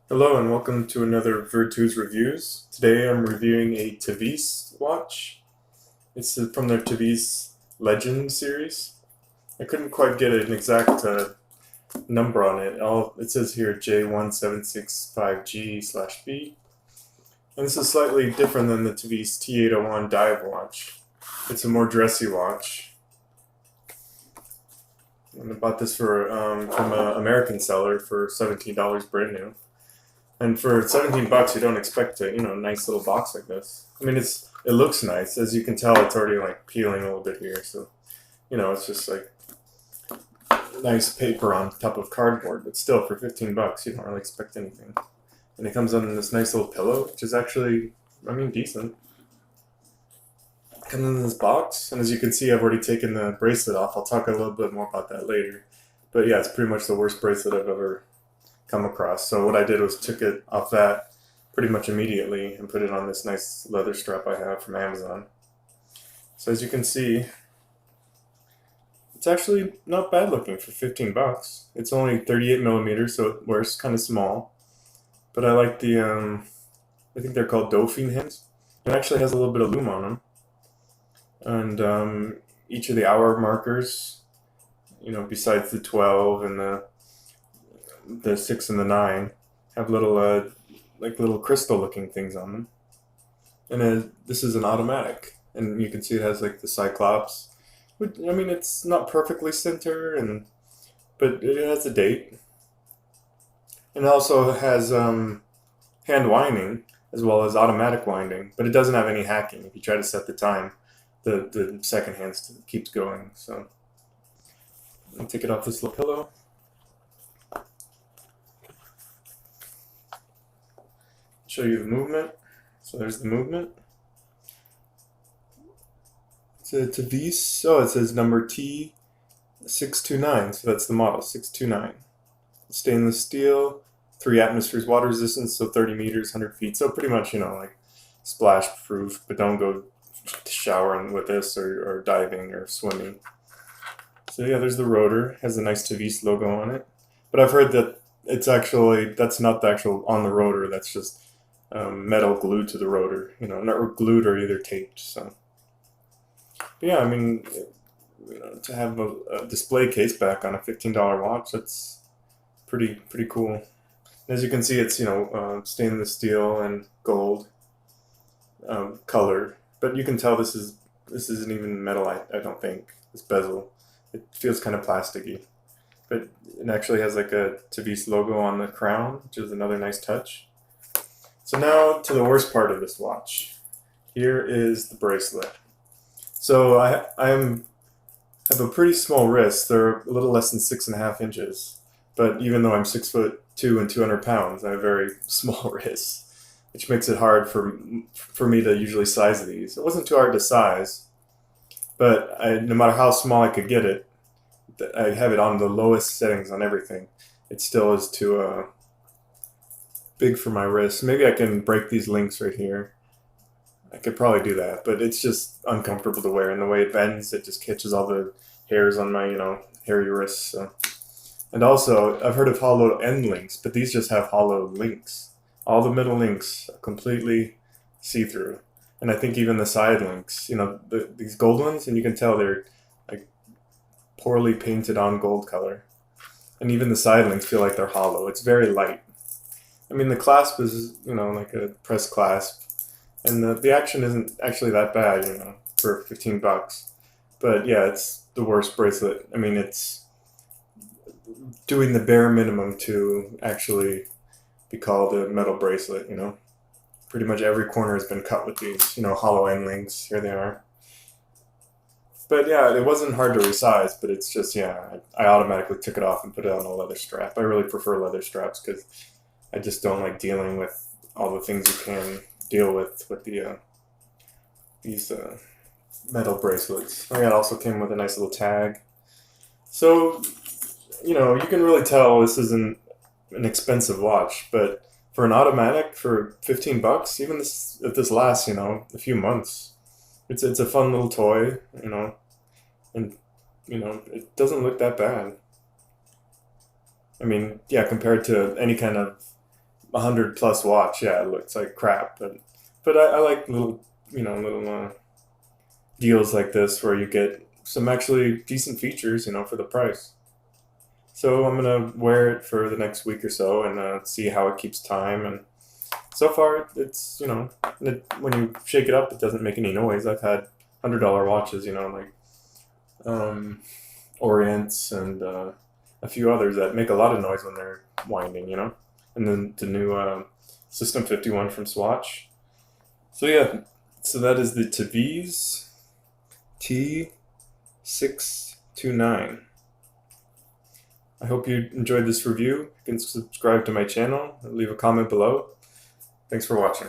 Hello and welcome to another Virtu's Reviews. Today I'm reviewing a Tevise watch. It's from their Tevise Legend series. I couldn't quite get an exact number on it. It says here J1765G/B. And this is slightly different than the Tevise T801 dive watch. It's a more dressy watch. And I bought this from an American seller for $17 brand new. And for 17 bucks, you don't expect a nice little box like this. I mean, it looks nice. As you can tell, it's already like peeling a little bit here. So, it's just like nice paper on top of cardboard. But still, for 15 bucks, you don't really expect anything. And it comes on this nice little pillow, which is actually, decent. Comes in this box, and as you can see, I've already taken the bracelet off. I'll talk a little bit more about that later. But yeah, it's pretty much the worst bracelet I've ever come across. So what I did was took it off that pretty much immediately and put it on this nice leather strap I have from Amazon. So as you can see, it's actually not bad looking for 15 bucks. It's only 38 millimeters, so it wears kind of small. But I like I think they're called Dauphine hands. It actually has a little bit of loom on them. And each of the hour markers, besides the 12 and the 6 and the 9 have little little crystal looking things on them. And this is an automatic, and you can see it has like the Cyclops. It's not perfectly center, but it has a date, and it also has hand winding as well as automatic winding, but it doesn't have any hacking. If you try to set the time, the second hand keeps going. So I'll take it off this little pillow. Show you the movement. So there's the movement. It's a Tevise. Oh, it says number T629. So that's the model, 629. Stainless steel, 3 atmospheres water resistance, so 30 meters, 100 feet. So pretty much, like splash proof, but don't go showering with this or diving or swimming. So yeah, there's the rotor. Has a nice Tevise logo on it. But I've heard that that's not the actual on the rotor. That's just metal glued to the rotor, not glued or either taped. So, but yeah, to have a display case back on a $15 watch, that's pretty cool. And as you can see, it's stainless steel and gold color, but you can tell this isn't even metal. I don't think this bezel. It feels kind of plasticky, but it actually has like a Tevise logo on the crown, which is another nice touch. So now to the worst part of this watch. Here is the bracelet. So I have a pretty small wrist. They're a little less than 6.5 inches. But even though I'm 6'2" and 200 pounds, I have very small wrists, which makes it hard for me to usually size these. It wasn't too hard to size, but no matter how small I could get it, I have it on the lowest settings on everything. It still is too big for my wrist. Maybe I can break these links right here. I could probably do that, but it's just uncomfortable to wear. And the way it bends, it just catches all the hairs on my, hairy wrists. So. And also, I've heard of hollow end links, but these just have hollow links. All the middle links are completely see-through. And I think even the side links, these gold ones, and you can tell they're like poorly painted on gold color. And even the side links feel like they're hollow. It's very light. The clasp is, like a press clasp, and the action isn't actually that bad, for 15 bucks. But yeah, it's the worst bracelet. It's doing the bare minimum to actually be called a metal bracelet, Pretty much every corner has been cut with these, hollow end links. Here they are. But yeah, it wasn't hard to resize, but it's just, yeah, I automatically took it off and put it on a leather strap. I really prefer leather straps because I just don't like dealing with all the things you can deal with these metal bracelets. It also came with a nice little tag. So, you can really tell this isn't an expensive watch, but for an automatic for 15 bucks, even if this lasts, a few months, it's a fun little toy, and it doesn't look that bad. Yeah, compared to any kind of 100+ watch, yeah, it looks like crap. But I like little, little deals like this where you get some actually decent features, for the price. So I'm gonna wear it for the next week or so and see how it keeps time. And so far, it's when you shake it up, it doesn't make any noise. I've had $100 watches, like um, Orients and a few others that make a lot of noise when they're winding, And then the new System 51 from Swatch. So yeah, so that is the Tevise T629. I hope you enjoyed this review. You can subscribe to my channel and leave a comment below. Thanks for watching.